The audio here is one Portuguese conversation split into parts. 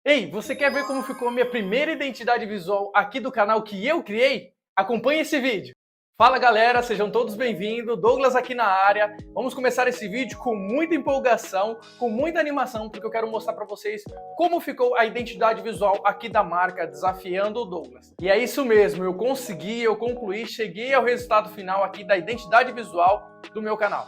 Ei, você quer ver como ficou a minha primeira identidade visual aqui do canal que eu criei? Acompanhe esse vídeo! Fala galera, sejam todos bem-vindos, Douglas aqui na área. Vamos começar esse vídeo com muita empolgação, com muita animação, porque eu quero mostrar para vocês como ficou a identidade visual aqui da marca Desafiando o Douglas. E é isso mesmo, eu consegui, eu concluí, cheguei ao resultado final aqui da identidade visual do meu canal.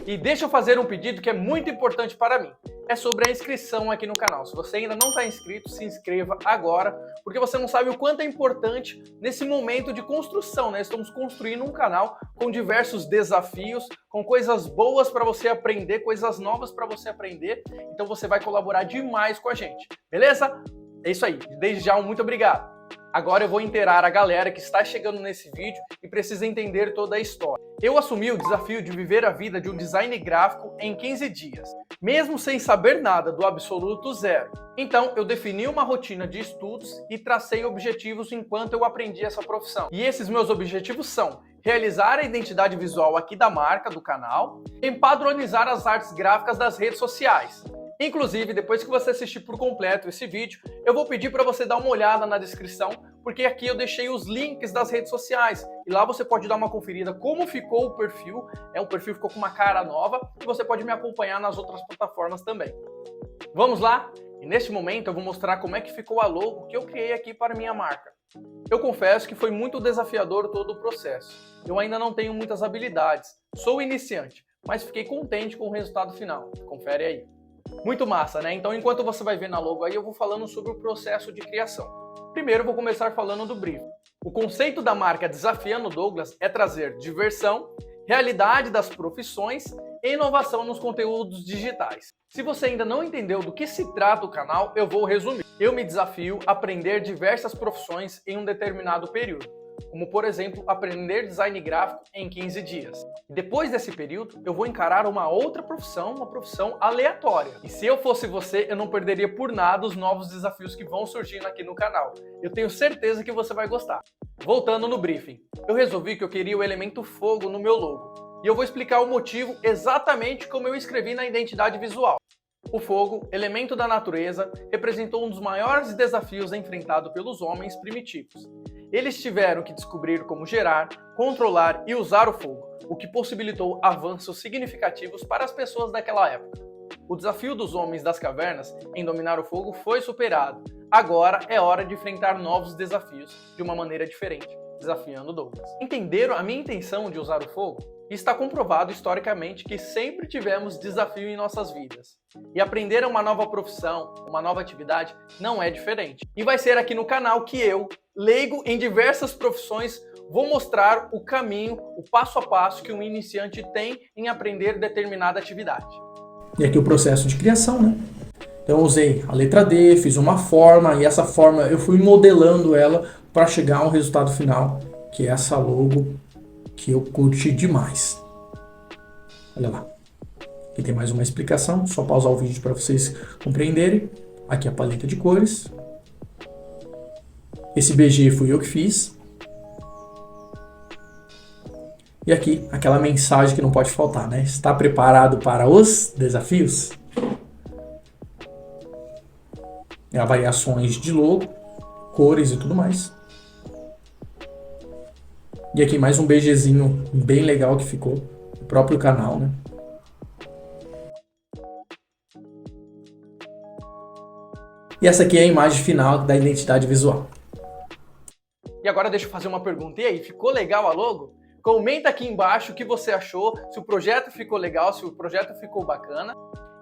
E deixa eu fazer um pedido que é muito importante para mim. É sobre a inscrição aqui no canal. Se você ainda não está inscrito, se inscreva agora, porque você não sabe o quanto é importante nesse momento de construção, né? Estamos construindo um canal com diversos desafios, com coisas boas para você aprender, coisas novas para você aprender. Então você vai colaborar demais com a gente, beleza? É isso aí. Desde já, muito obrigado. Agora eu vou inteirar a galera que está chegando nesse vídeo e precisa entender toda a história. Eu assumi o desafio de viver a vida de um design gráfico em 15 dias, mesmo sem saber nada do absoluto zero. Então eu defini uma rotina de estudos e tracei objetivos enquanto eu aprendi essa profissão. E esses meus objetivos são realizar a identidade visual aqui da marca, do canal, e padronizar as artes gráficas das redes sociais. Inclusive, depois que você assistir por completo esse vídeo, eu vou pedir para você dar uma olhada na descrição, porque aqui eu deixei os links das redes sociais. E lá você pode dar uma conferida como ficou o perfil. O perfil ficou com uma cara nova e você pode me acompanhar nas outras plataformas também. Vamos lá? E neste momento eu vou mostrar como é que ficou a logo que eu criei aqui para minha marca. Eu confesso que foi muito desafiador todo o processo. Eu ainda não tenho muitas habilidades, sou iniciante, mas fiquei contente com o resultado final. Confere aí. Muito massa, né? Então, enquanto você vai ver na logo aí, eu vou falando sobre o processo de criação. Primeiro, eu vou começar falando do brief. O conceito da marca Desafiando Douglas é trazer diversão, realidade das profissões e inovação nos conteúdos digitais. Se você ainda não entendeu do que se trata o canal, eu vou resumir. Eu me desafio a aprender diversas profissões em um determinado período, como por exemplo, aprender design gráfico em 15 dias. Depois desse período, eu vou encarar uma outra profissão, uma profissão aleatória. E se eu fosse você, eu não perderia por nada os novos desafios que vão surgindo aqui no canal. Eu tenho certeza que você vai gostar. Voltando no briefing, eu resolvi que eu queria o elemento fogo no meu logo. E eu vou explicar o motivo exatamente como eu escrevi na identidade visual. O fogo, elemento da natureza, representou um dos maiores desafios enfrentados pelos homens primitivos. Eles tiveram que descobrir como gerar, controlar e usar o fogo, o que possibilitou avanços significativos para as pessoas daquela época. O desafio dos homens das cavernas em dominar o fogo foi superado. Agora é hora de enfrentar novos desafios de uma maneira diferente, desafiando Douglas. Entenderam a minha intenção de usar o fogo? Está comprovado historicamente que sempre tivemos desafio em nossas vidas. E aprender uma nova profissão, uma nova atividade, não é diferente. E vai ser aqui no canal que eu, leigo em diversas profissões, vou mostrar o caminho, o passo a passo que um iniciante tem em aprender determinada atividade. E aqui o processo de criação, né? Então eu usei a letra D, fiz uma forma e essa forma eu fui modelando ela para chegar ao resultado final, que é essa logo que eu curti demais. Olha lá. Aqui tem mais uma explicação, só pausar o vídeo para vocês compreenderem. Aqui a paleta de cores. Esse BG fui eu que fiz. E aqui aquela mensagem que não pode faltar, né? Está preparado para os desafios? E as variações de logo, cores e tudo mais. E aqui mais um BGzinho bem legal que ficou, o próprio canal, né? E essa aqui é a imagem final da identidade visual. E agora deixa eu fazer uma pergunta. E aí, ficou legal a logo? Comenta aqui embaixo o que você achou, se o projeto ficou legal, se o projeto ficou bacana.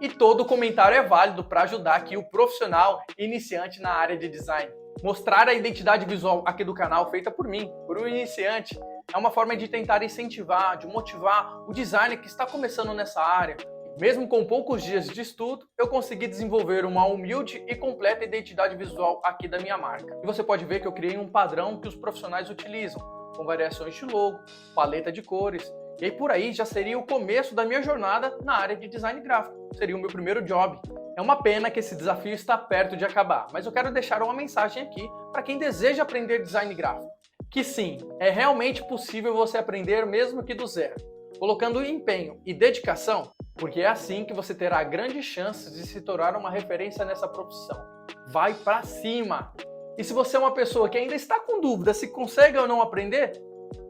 E todo comentário é válido para ajudar aqui o profissional iniciante na área de design. Mostrar a identidade visual aqui do canal feita por mim, por um iniciante, é uma forma de tentar incentivar, de motivar o designer que está começando nessa área. Mesmo com poucos dias de estudo, eu consegui desenvolver uma humilde e completa identidade visual aqui da minha marca. E você pode ver que eu criei um padrão que os profissionais utilizam, com variações de logo, paleta de cores, e aí por aí já seria o começo da minha jornada na área de design gráfico. Seria o meu primeiro job. É uma pena que esse desafio está perto de acabar, mas eu quero deixar uma mensagem aqui para quem deseja aprender design gráfico. Que sim, é realmente possível você aprender mesmo que do zero. colocando empenho e dedicação, porque é assim que você terá grandes chances de se tornar uma referência nessa profissão. Vai pra cima! E se você é uma pessoa que ainda está com dúvida se consegue ou não aprender,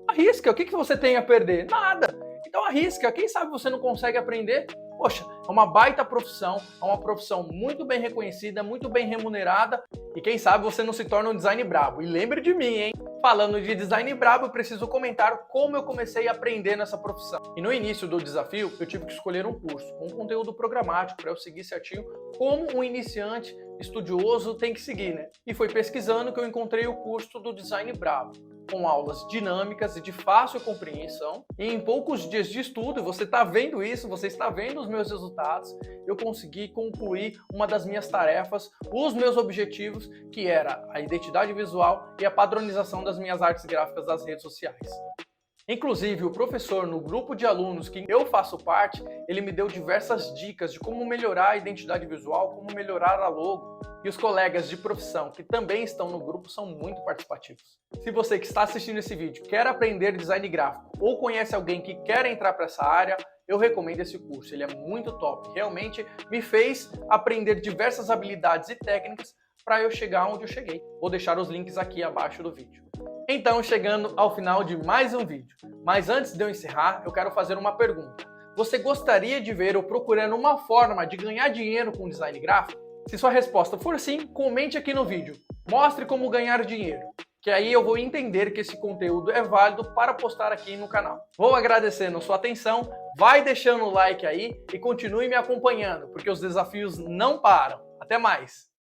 arrisca. O que você tem a perder? Nada! Então arrisca. Quem sabe você não consegue aprender? Poxa, é uma baita profissão, é uma profissão muito bem reconhecida, muito bem remunerada e quem sabe você não se torna um design brabo. E lembre de mim, hein? Falando de design brabo, eu preciso comentar como eu comecei a aprender nessa profissão. E no início do desafio, eu tive que escolher um curso com conteúdo programático para eu seguir certinho como um iniciante estudioso tem que seguir, né? E foi pesquisando que eu encontrei o curso do Design Brabo, com aulas dinâmicas e de fácil compreensão. E em poucos dias de estudo, você está vendo isso, você está vendo os meus resultados, eu consegui concluir uma das minhas tarefas, os meus objetivos, que era a identidade visual e a padronização das minhas artes gráficas das redes sociais. Inclusive, o professor no grupo de alunos que eu faço parte, ele me deu diversas dicas de como melhorar a identidade visual, como melhorar a logo. E os colegas de profissão que também estão no grupo são muito participativos. Se você que está assistindo esse vídeo quer aprender design gráfico ou conhece alguém que quer entrar para essa área, eu recomendo esse curso. Ele é muito top. Realmente me fez aprender diversas habilidades e técnicas para eu chegar onde eu cheguei. Vou deixar os links aqui abaixo do vídeo. Então, chegando ao final de mais um vídeo. Mas antes de eu encerrar, eu quero fazer uma pergunta. Você gostaria de ver eu procurando uma forma de ganhar dinheiro com design gráfico? Se sua resposta for sim, comente aqui no vídeo. Mostre como ganhar dinheiro, que aí eu vou entender que esse conteúdo é válido para postar aqui no canal. Vou agradecendo a sua atenção, vai deixando o like aí e continue me acompanhando, porque os desafios não param. Até mais!